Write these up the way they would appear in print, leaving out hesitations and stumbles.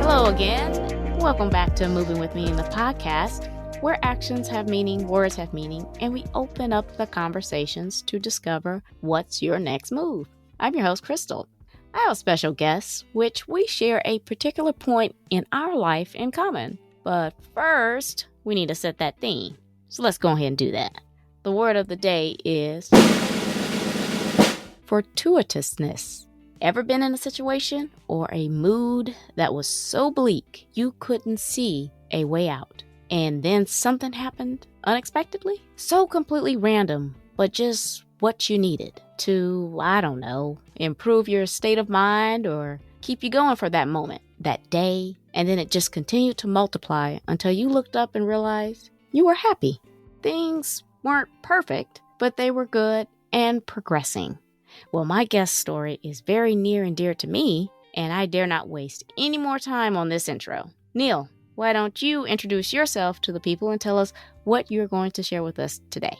Hello again. Welcome back to Moving With Me in the podcast, where actions have meaning, words have meaning, and we open up the conversations to discover what's your next move. I'm your host, Krystal. I have a special guest, which we share a particular point in our life in common. But first, we need to set that theme. So let's go ahead and do that. The word of the day is fortuitousness. Ever been in a situation or a mood that was so bleak you couldn't see a way out? And then something happened unexpectedly? So completely random, but just what you needed to, I don't know, improve your state of mind or keep you going for that moment, that day, and then it just continued to multiply until you looked up and realized you were happy. Things weren't perfect, but they were good and progressing. Well, my guest story is very near and dear to me, and I dare not waste any more time on this intro. Neil, why don't you introduce yourself to the people and tell us what you're going to share with us today?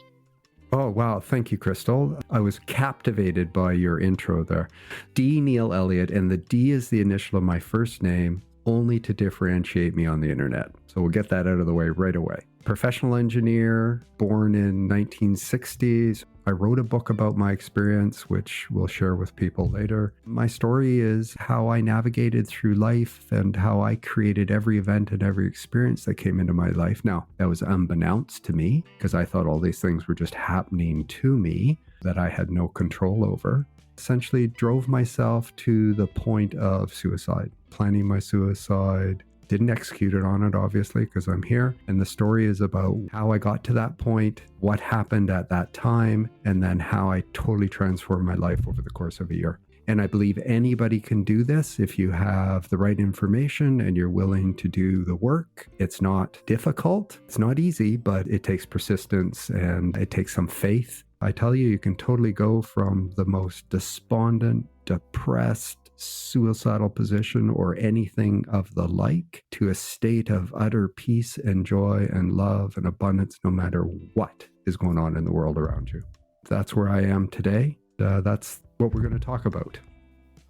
Oh, wow. Thank you, Krystal. I was captivated by your intro there. Neil Elliot, and the D is the initial of my first name, only to differentiate me on the internet. So we'll get that out of the way right away. Professional engineer, born in 1960s. I wrote a book about my experience, which we'll share with people later. My story is how I navigated through life and how I created every event and every experience that came into my life. Now, that was unbeknownst to me because I thought all these things were just happening to me that I had no control over. Essentially drove myself to the point of suicide, planning my suicide. Didn't execute it on it, obviously, because I'm here. And the story is about how I got to that point, what happened at that time, and then how I totally transformed my life over the course of a year. And I believe anybody can do this if you have the right information and you're willing to do the work. It's not difficult. It's not easy, but it takes persistence and it takes some faith. I tell you, you can totally go from the most despondent, depressed, suicidal position or anything of the like to a state of utter peace and joy and love and abundance no matter what is going on in the world around you. That's where I am today. That's what we're going to talk about.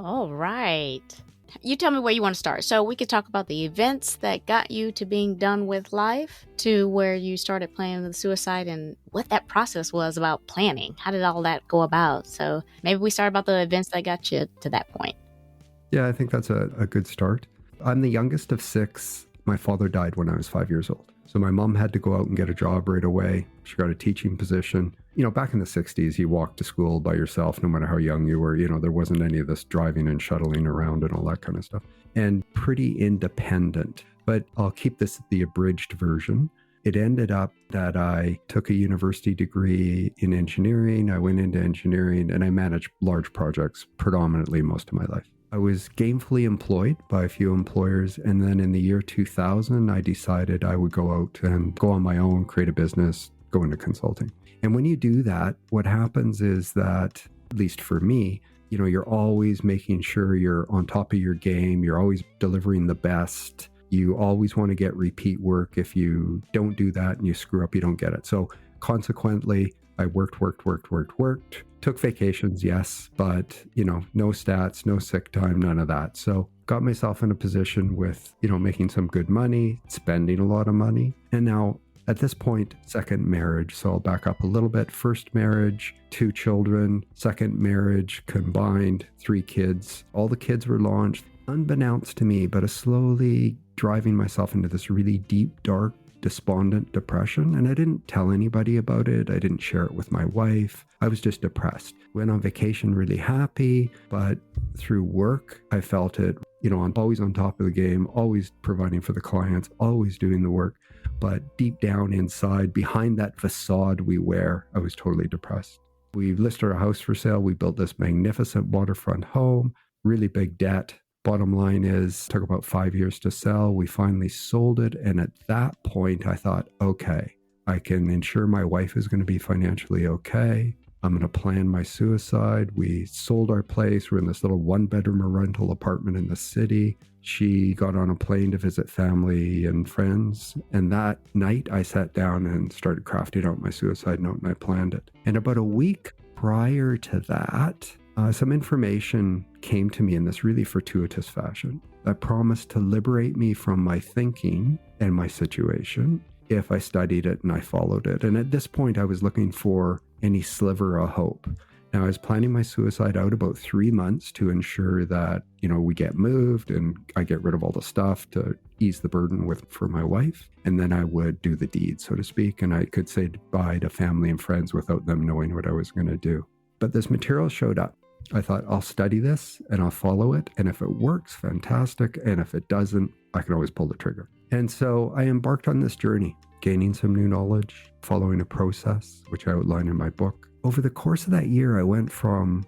All right. You tell me where you want to start. So we could talk about the events that got you to being done with life, to where you started planning the suicide and what that process was about planning. How did all that go about? So maybe we start about the events that got you to that point. Yeah, I think that's a good start. I'm the youngest of 6. My father died when I was 5 years old. So my mom had to go out and get a job right away. She got a teaching position. You know, back in the 60s, you walked to school by yourself, no matter how young you were. You know, there wasn't any of this driving and shuttling around and all that kind of stuff. And pretty independent. But I'll keep this the abridged version. It ended up that I took a university degree in engineering. I went into engineering and I managed large projects predominantly most of my life. I was gainfully employed by a few employers. And then in the year 2000, I decided I would go out and go on my own, create a business, go into consulting. And when you do that, what happens is that, at least for me, you know, you're always making sure you're on top of your game. You're always delivering the best. You always want to get repeat work. If you don't do that and you screw up, you don't get it. So consequently, I worked. Took vacations, yes, but, you know, no stats, no sick time, none of that. So got myself in a position with, you know, making some good money, spending a lot of money. And now at this point, second marriage. So I'll back up a little bit. First marriage, 2 children. Second marriage, combined 3 kids. All the kids were launched, unbeknownst to me, but slowly driving myself into this really deep, dark, despondent depression. And I didn't tell anybody about it. I didn't share it with my wife. I was just depressed. Went on vacation really happy, but through work, I felt it, you know, I'm always on top of the game, always providing for the clients, always doing the work. But deep down inside, behind that facade we wear, I was totally depressed. We listed our house for sale. We built this magnificent waterfront home, really big debt. Bottom line is, it took about 5 years to sell. We finally sold it. And at that point, I thought, okay, I can ensure my wife is going to be financially okay. I'm going to plan my suicide. We sold our place. We're in this little 1-bedroom rental apartment in the city. She got on a plane to visit family and friends. And that night I sat down and started crafting out my suicide note and I planned it. And about a week prior to that, some information came to me in this really fortuitous fashion. that promised to liberate me from my thinking and my situation if I studied it and I followed it. And at this point, I was looking for any sliver of hope. Now, I was planning my suicide out about 3 months to ensure that, we get moved and I get rid of all the stuff to ease the burden for my wife. And then I would do the deed, so to speak. And I could say goodbye to family and friends without them knowing what I was going to do. But this material showed up. I thought, I'll study this and I'll follow it. And if it works, fantastic. And if it doesn't, I can always pull the trigger. And so I embarked on this journey, gaining some new knowledge, following a process, which I outline in my book. Over the course of that year, I went from,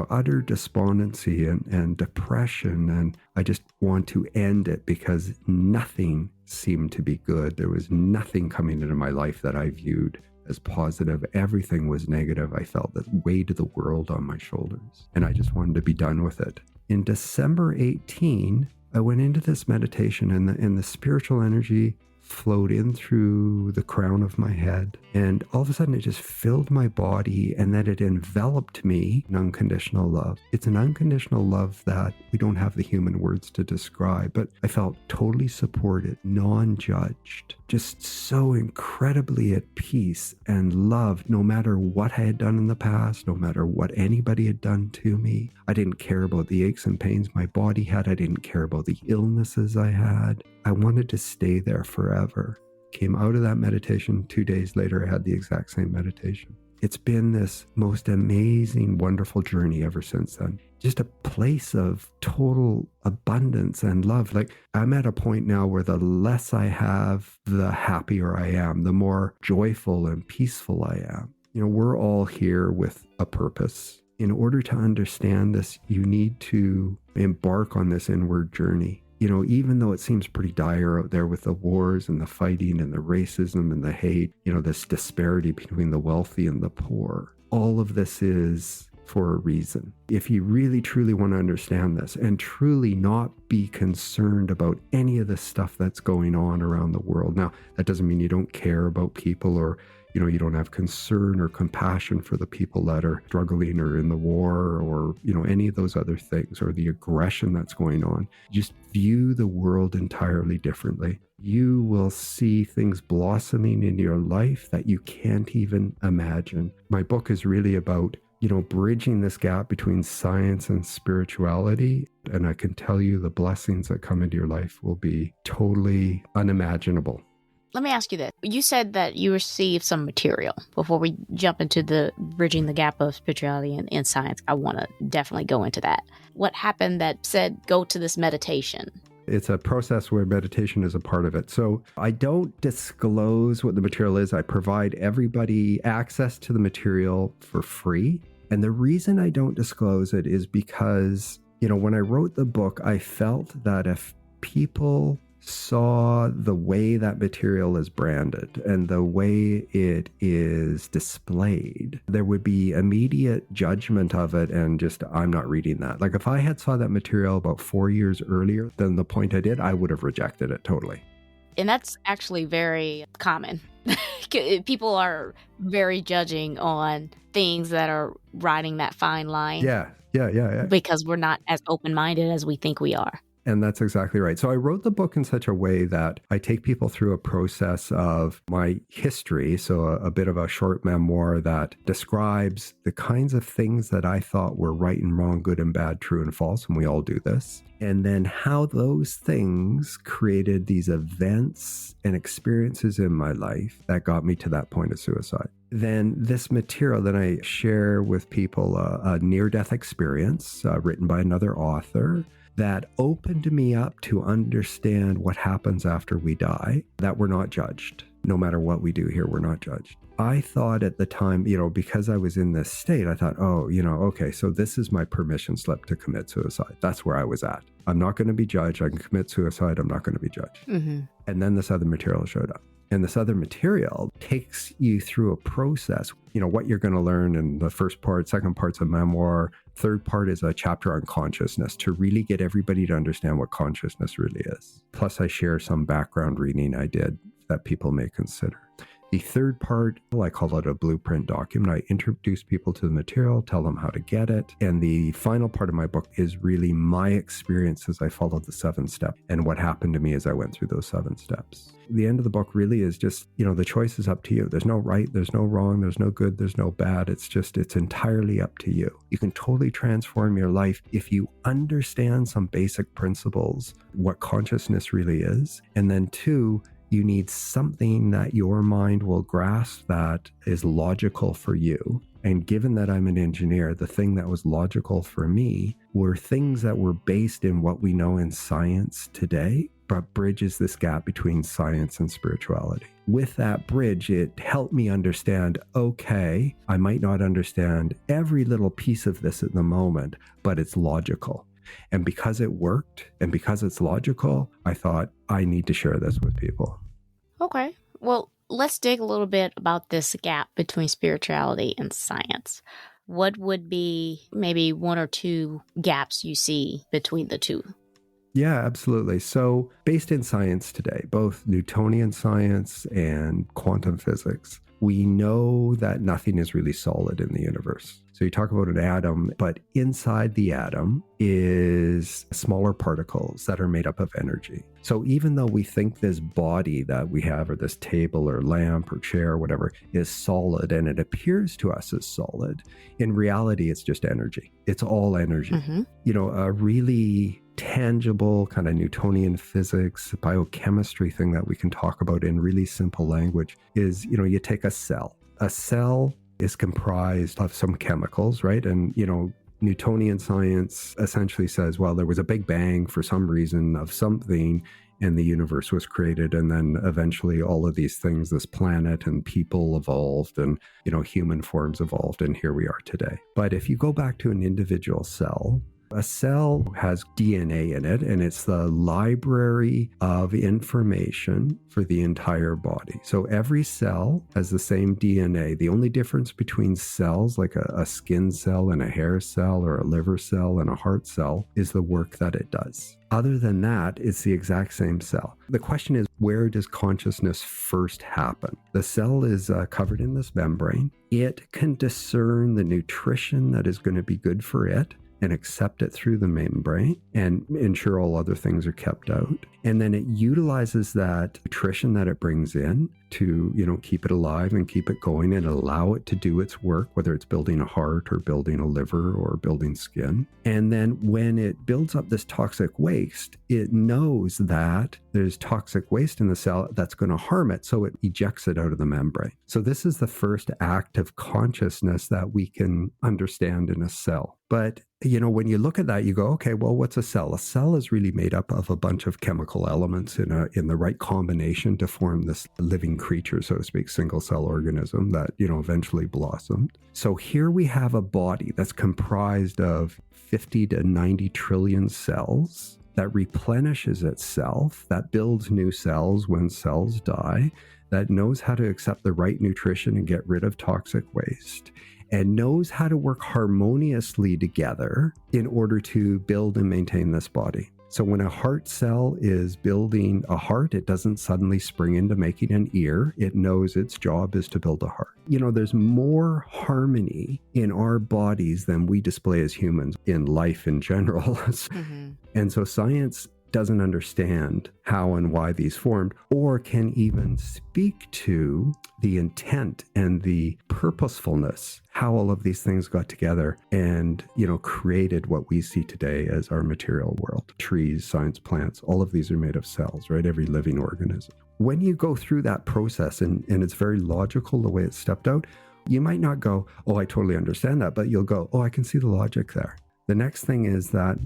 utter despondency and depression. And I just want to end it because nothing seemed to be good. There was nothing coming into my life that I viewed as positive. Everything was negative. I felt the weight of the world on my shoulders, and I just wanted to be done with it. In December 18, I went into this meditation, and the spiritual energy flowed in through the crown of my head, and all of a sudden it just filled my body, and then it enveloped me in unconditional love. It's an unconditional love that we don't have the human words to describe, but I felt totally supported, non-judged, just so incredibly at peace and loved, no matter what I had done in the past, no matter what anybody had done to me. I didn't care about the aches and pains my body had. I didn't care about the illnesses I had. I wanted to stay there forever. Came out of that meditation. 2 days later, I had the exact same meditation. It's been this most amazing, wonderful journey ever since then. Just a place of total abundance and love. Like, I'm at a point now where the less I have, the happier I am, the more joyful and peaceful I am. We're all here with a purpose. In order to understand this, you need to embark on this inward journey. Even though it seems pretty dire out there with the wars and the fighting and the racism and the hate, this disparity between the wealthy and the poor, all of this is for a reason. If you really, truly want to understand this and truly not be concerned about any of the stuff that's going on around the world. Now, that doesn't mean you don't care about people or you don't have concern or compassion for the people that are struggling or in the war or, any of those other things or the aggression that's going on. Just view the world entirely differently. You will see things blossoming in your life that you can't even imagine. My book is really about, bridging this gap between science and spirituality. And I can tell you the blessings that come into your life will be totally unimaginable. Let me ask you this. You said that you received some material. Before we jump into the bridging the gap of spirituality and science, I want to definitely go into that. What happened that said, go to this meditation? It's a process where meditation is a part of it. So I don't disclose what the material is. I provide everybody access to the material for free. And the reason I don't disclose it is because, when I wrote the book, I felt that if people saw the way that material is branded and the way it is displayed, there would be immediate judgment of it and just, I'm not reading that. Like, if I had saw that material about 4 years earlier than the point I did, I would have rejected it totally. And that's actually very common. People are very judging on things that are riding that fine line. Yeah. Because we're not as open-minded as we think we are. And that's exactly right. So I wrote the book in such a way that I take people through a process of my history. So a bit of a short memoir that describes the kinds of things that I thought were right and wrong, good and bad, true and false. And we all do this. And then how those things created these events and experiences in my life that got me to that point of suicide. Then this material that I share with people, a near-death experience written by another author, that opened me up to understand what happens after we die, that we're not judged. No matter what we do here, we're not judged. I thought at the time, because I was in this state, I thought, okay, so this is my permission slip to commit suicide. That's where I was at. I'm not going to be judged. I can commit suicide. I'm not going to be judged. Mm-hmm. And then this other material showed up. And this other material takes you through a process, what you're going to learn in the first part, second part's a memoir, third part is a chapter on consciousness to really get everybody to understand what consciousness really is. Plus, I share some background reading I did that people may consider. The third part, I call it a blueprint document. I introduce people to the material, tell them how to get it. And the final part of my book is really my experience as I followed the 7 steps and what happened to me as I went through those 7 steps. The end of the book really is just, the choice is up to you. There's no right, there's no wrong, there's no good, there's no bad. It's entirely up to you. You can totally transform your life if you understand some basic principles, what consciousness really is. And then 2, you need something that your mind will grasp that is logical for you. And given that I'm an engineer, the thing that was logical for me were things that were based in what we know in science today, but bridges this gap between science and spirituality. With that bridge, it helped me understand, okay, I might not understand every little piece of this at the moment, but it's logical. And because it worked and because it's logical, I thought I need to share this with people. Okay. Well, let's dig a little bit about this gap between spirituality and science. What would be maybe 1 or 2 gaps you see between the two? Yeah, absolutely. So based in science today, both Newtonian science and quantum physics, we know that nothing is really solid in the universe. So you talk about an atom, but inside the atom is smaller particles that are made up of energy. So even though we think this body that we have, or this table or lamp or chair or whatever, is solid and it appears to us as solid, in reality, it's just energy. It's all energy. A really tangible kind of Newtonian physics, biochemistry thing that we can talk about in really simple language is, you take a cell. A cell is comprised of some chemicals, right? And, Newtonian science essentially says, well, there was a big bang for some reason of something, and the universe was created. And then eventually all of these things, this planet and people evolved, and, human forms evolved. And here we are today. But if you go back to an individual cell, a cell has DNA in it, and it's the library of information for the entire body. So every cell has the same DNA. The only difference between cells, like a skin cell and a hair cell, or a liver cell and a heart cell, is the work that it does. Other than that, it's the exact same cell. The question is, where does consciousness first happen? The cell is covered in this membrane. It can discern the nutrition that is going to be good for it and accept it through the membrane and ensure all other things are kept out. And then it utilizes that nutrition that it brings in to, keep it alive and keep it going and allow it to do its work, whether it's building a heart or building a liver or building skin. And then when it builds up this toxic waste, it knows that there's toxic waste in the cell that's going to harm it, so it ejects it out of the membrane. So this is the first act of consciousness that we can understand in a cell. But, when you look at that, you go, okay, well, what's a cell? A cell is really made up of a bunch of chemical elements in the right combination to form this living creature, so to speak, single cell organism that, eventually blossomed. So here we have a body that's comprised of 50 to 90 trillion cells that replenishes itself, that builds new cells when cells die, that knows how to accept the right nutrition and get rid of toxic waste, and knows how to work harmoniously together in order to build and maintain this body. So when a heart cell is building a heart, it doesn't suddenly spring into making an ear. It knows its job is to build a heart. There's more harmony in our bodies than we display as humans in life in general. And so science doesn't understand how and why these formed, or can even speak to the intent and the purposefulness, how all of these things got together and, created what we see today as our material world. Trees, science, plants, all of these are made of cells, right? Every living organism. When you go through that process, and it's very logical the way it's stepped out, you might not go, oh, I totally understand that, but you'll go, oh, I can see the logic there. The next thing is that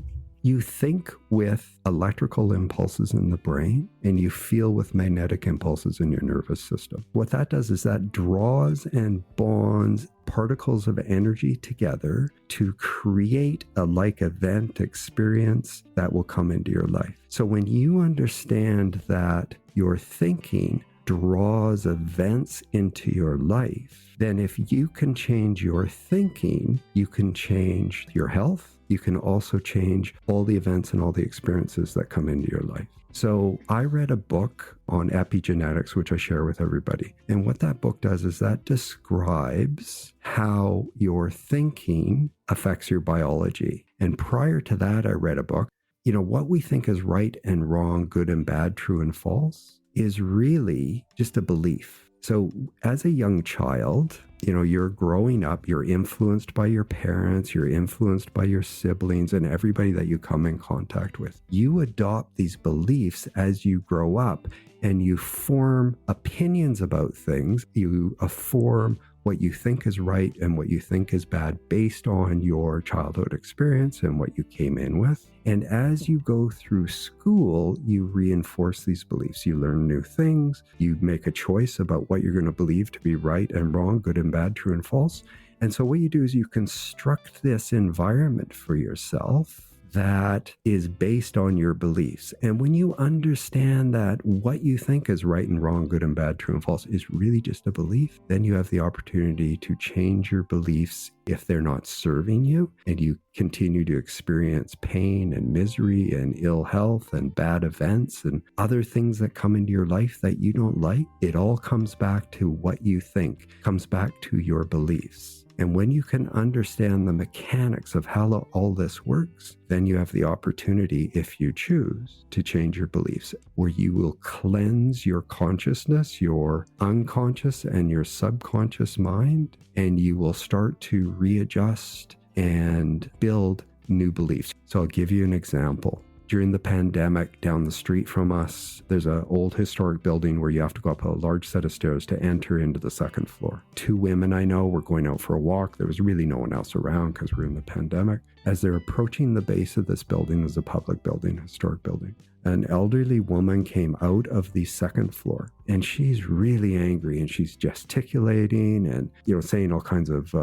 you think with electrical impulses in the brain and you feel with magnetic impulses in your nervous system. What that does is that draws and bonds particles of energy together to create a like event experience that will come into your life. So when you understand that your thinking draws events into your life, then if you can change your thinking, you can change your health. You can also change all the events and all the experiences that come into your life. So I read a book on epigenetics, which I share with everybody. And what that book does is that describes how your thinking affects your biology. And prior to that, I read a book. What we think is right and wrong, good and bad, true and false, is really just a belief. So as a young child, you're growing up, you're influenced by your parents, you're influenced by your siblings and everybody that you come in contact with. You adopt these beliefs as you grow up and you form opinions about things. You form what you think is right and what you think is bad based on your childhood experience and what you came in with. And as you go through school, you reinforce these beliefs. You learn new things. You make a choice about what you're going to believe to be right and wrong, good and bad, true and false. And so what you do is you construct this environment for yourself that is based on your beliefs. And when you understand that what you think is right and wrong, good and bad, true and false is really just a belief, then you have the opportunity to change your beliefs if they're not serving you and you continue to experience pain and misery and ill health and bad events and other things that come into your life that you don't like. It all comes back to what you think, comes back to your beliefs. And when you can understand the mechanics of how all this works, then you have the opportunity, if you choose, to change your beliefs, where you will cleanse your consciousness, your unconscious and your subconscious mind, and you will start to readjust and build new beliefs. So I'll give you an example. During the pandemic, down the street from us, there's an old historic building where you have to go up a large set of stairs to enter into the second floor. 2 women I know were going out for a walk. There was really no one else around because we're in the pandemic. As they're approaching the base of this building, there's a public building, historic building. An elderly woman came out of the second floor and she's really angry and she's gesticulating and, saying all kinds of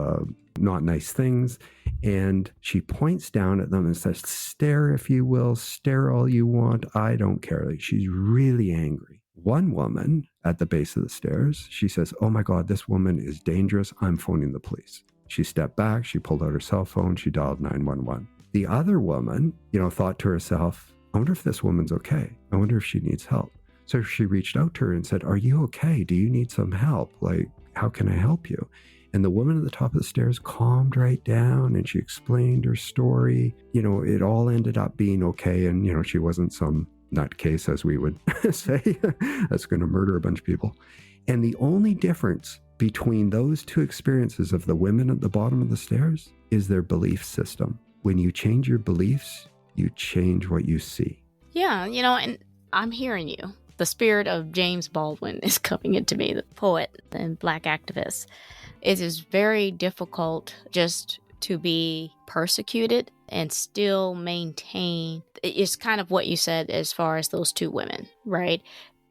not nice things. And she points down at them and says, "Stare if you will, stare all you want. I don't care." Like, she's really angry. One woman at the base of the stairs, she says, "Oh my God, this woman is dangerous. I'm phoning the police." She stepped back. She pulled out her cell phone. She dialed 911. The other woman, thought to herself, "I wonder if this woman's okay. I wonder if she needs help." So she reached out to her and said, "Are you okay? Do you need some help? Like, how can I help you?" And the woman at the top of the stairs calmed right down and she explained her story. It all ended up being okay. And, she wasn't some nutcase, as we would say, that's going to murder a bunch of people. And the only difference between those two experiences of the women at the bottom of the stairs is their belief system. When you change your beliefs, you change what you see. Yeah, and I'm hearing you. The spirit of James Baldwin is coming into me, the poet and Black activist. It is very difficult just to be persecuted and still maintain. It's kind of what you said as far as those 2 women, right?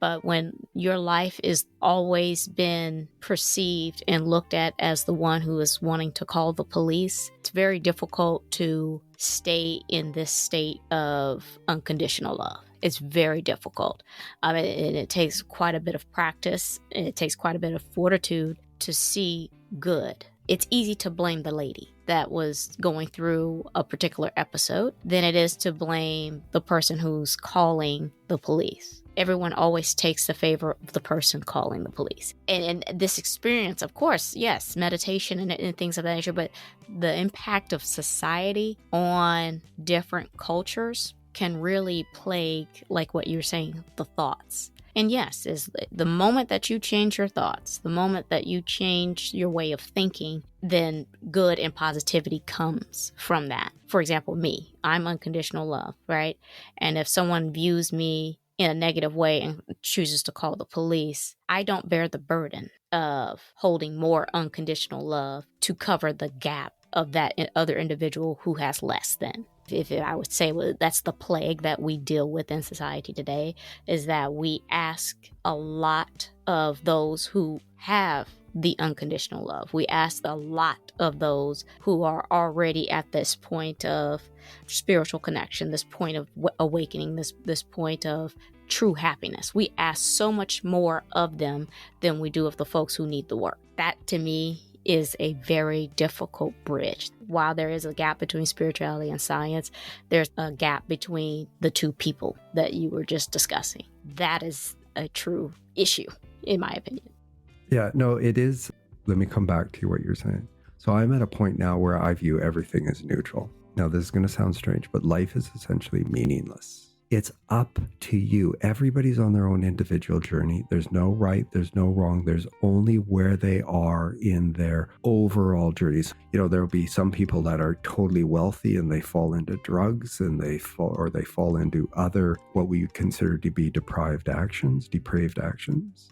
But when your life is always been perceived and looked at as the one who is wanting to call the police, it's very difficult to stay in this state of unconditional love. It's very difficult. And it takes quite a bit of practice. And it takes quite a bit of fortitude to see good. It's easy to blame the lady that was going through a particular episode than it is to blame the person who's calling the police. Everyone always takes the favor of the person calling the police. And this experience, of course, yes, meditation and things of that nature, but the impact of society on different cultures can really plague, like what you're saying, the thoughts. And yes, is the moment that you change your thoughts, the moment that you change your way of thinking, then good and positivity comes from that. For example, me, I'm unconditional love, right? And if someone views me in a negative way and chooses to call the police, I don't bear the burden of holding more unconditional love to cover the gap of that other individual who has less than. If I would say, well, that's the plague that we deal with in society today, is that we ask a lot of those who have the unconditional love. We ask a lot of those who are already at this point of spiritual connection, this point of awakening, this point of true happiness. We ask so much more of them than we do of the folks who need the work. That, to me, is a very difficult bridge. While there is a gap between spirituality and science, there's a gap between the two people that you were just discussing. That is a true issue, in my opinion. Yeah, no, it is. Let me come back to what you're saying. So I'm at a point now where I view everything as neutral. Now, this is going to sound strange, but life is essentially meaningless. It's up to you. Everybody's on their own individual journey. There's no right, there's no wrong. There's only where they are in their overall journeys. There'll be some people that are totally wealthy and they fall into drugs and they fall into other, what we would consider to be depraved actions,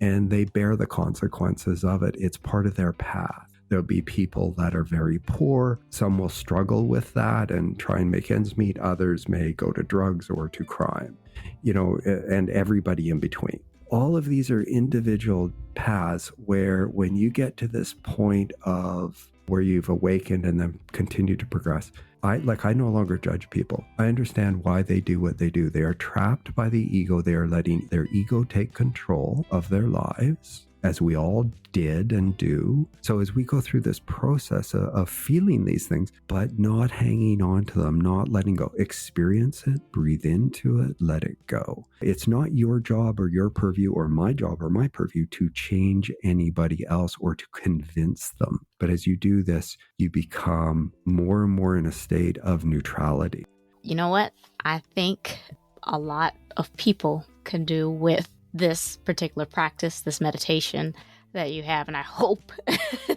and they bear the consequences of it. It's part of their path. There'll be people that are very poor. Some will struggle with that and try and make ends meet. Others may go to drugs or to crime, and everybody in between. All of these are individual paths where when you get to this point of where you've awakened and then continue to progress, I no longer judge people. I understand why they do what they do. They are trapped by the ego. They are letting their ego take control of their lives, as we all did and do. So as we go through this process of feeling these things, but not hanging on to them, not letting go, experience it, breathe into it, let it go. It's not your job or your purview or my job or my purview to change anybody else or to convince them. But as you do this, you become more and more in a state of neutrality. You know what? I think a lot of people can do with this particular practice, this meditation that you have. And I hope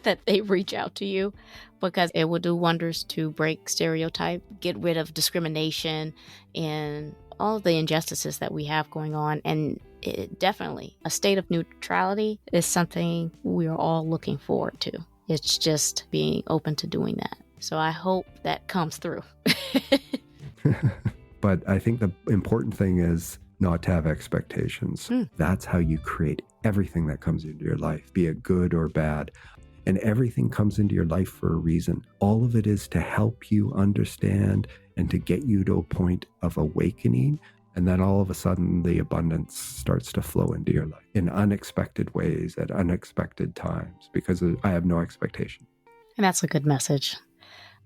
that they reach out to you, because it will do wonders to break stereotype, get rid of discrimination and all of the injustices that we have going on. And definitely a state of neutrality is something we are all looking forward to. It's just being open to doing that. So I hope that comes through. But I think the important thing is not to have expectations. That's how you create everything that comes into your life, be it good or bad. And everything comes into your life for a reason. All of it is to help you understand and to get you to a point of awakening. And then all of a sudden, the abundance starts to flow into your life in unexpected ways at unexpected times, because I have no expectation. And that's a good message.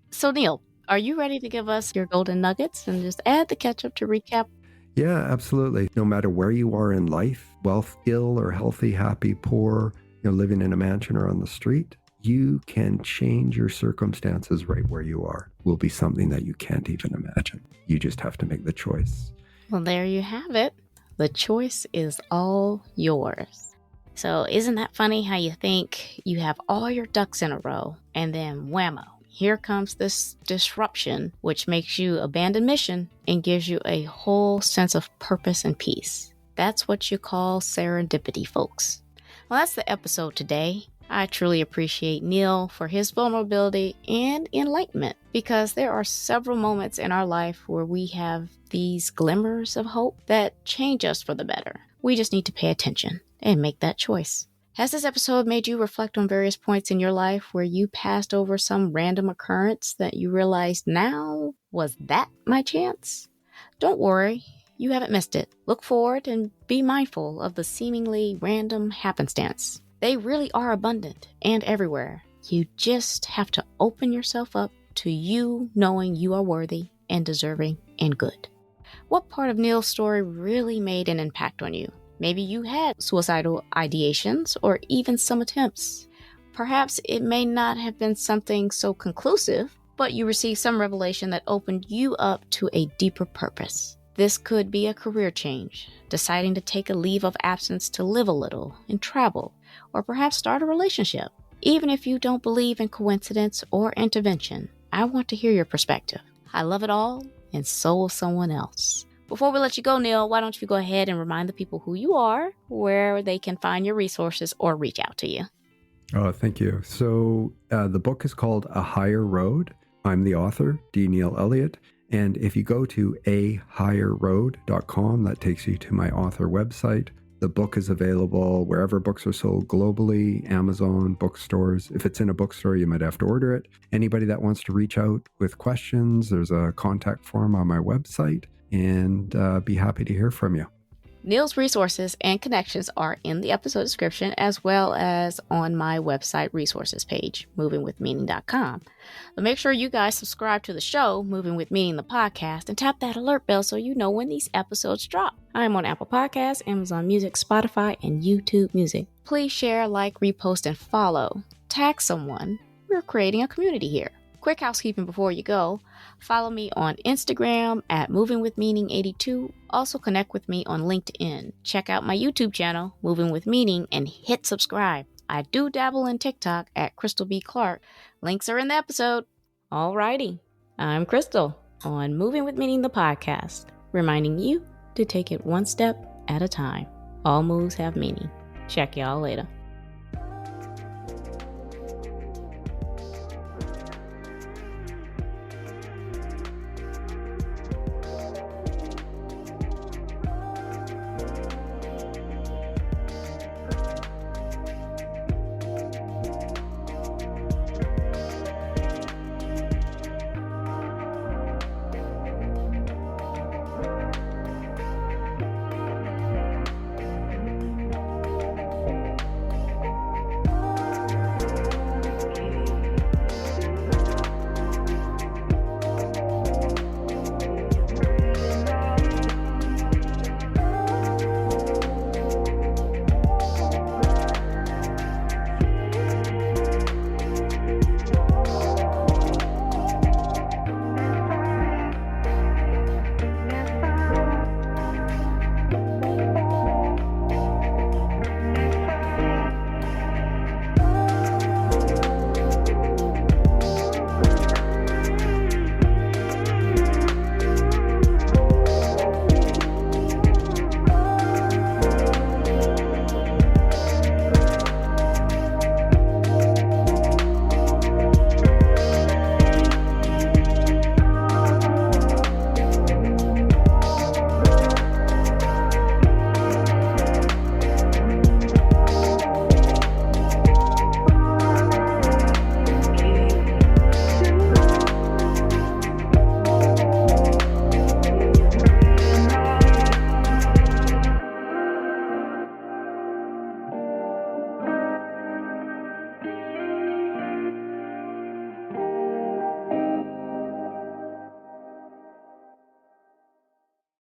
So Neil, are you ready to give us your golden nuggets and just add the ketchup to recap? Yeah, absolutely. No matter where you are in life, wealth, ill or healthy, happy, poor, living in a mansion or on the street, you can change your circumstances right where you are. Will be something that you can't even imagine. You just have to make the choice. Well, there you have it. The choice is all yours. So isn't that funny how you think you have all your ducks in a row and then whammo, here comes this disruption, which makes you abandon mission and gives you a whole sense of purpose and peace. That's what you call serendipity, folks. Well, that's the episode today. I truly appreciate Neil for his vulnerability and enlightenment, because there are several moments in our life where we have these glimmers of hope that change us for the better. We just need to pay attention and make that choice. Has this episode made you reflect on various points in your life where you passed over some random occurrence that you realized now, was that my chance? Don't worry, you haven't missed it. Look forward and be mindful of the seemingly random happenstance. They really are abundant and everywhere. You just have to open yourself up to you knowing you are worthy and deserving and good. What part of Neil's story really made an impact on you? Maybe you had suicidal ideations or even some attempts. Perhaps it may not have been something so conclusive, but you received some revelation that opened you up to a deeper purpose. This could be a career change, deciding to take a leave of absence to live a little and travel, or perhaps start a relationship. Even if you don't believe in coincidence or intervention, I want to hear your perspective. I love it all, and so will someone else. Before we let you go, Neil, why don't you go ahead and remind the people who you are, where they can find your resources or reach out to you. Oh, thank you. So the book is called A Higher Road. I'm the author, D. Neil Elliott. And if you go to ahigherroad.com, that takes you to my author website. The book is available wherever books are sold globally, Amazon, bookstores. If it's in a bookstore, you might have to order it. Anybody that wants to reach out with questions, there's a contact form on my website, and be happy to hear from you. Neil's resources and connections are in the episode description, as well as on my website resources page, movingwithmeaning.com. But make sure you guys subscribe to the show, Moving with Meaning, the podcast, and tap that alert bell so you know when these episodes drop. I am on Apple Podcasts, Amazon Music, Spotify, and YouTube Music. Please share, like, repost, and follow. Tag someone. We're creating a community here. Quick housekeeping before you go. Follow me on Instagram at movingwithmeaning82. Also connect with me on LinkedIn. Check out my YouTube channel, Moving with Meaning, and hit subscribe. I do dabble in TikTok at Krystal B. Clark. Links are in the episode. Alrighty. I'm Krystal on Moving with Meaning, the podcast, reminding you to take it one step at a time. All moves have meaning. Check y'all later.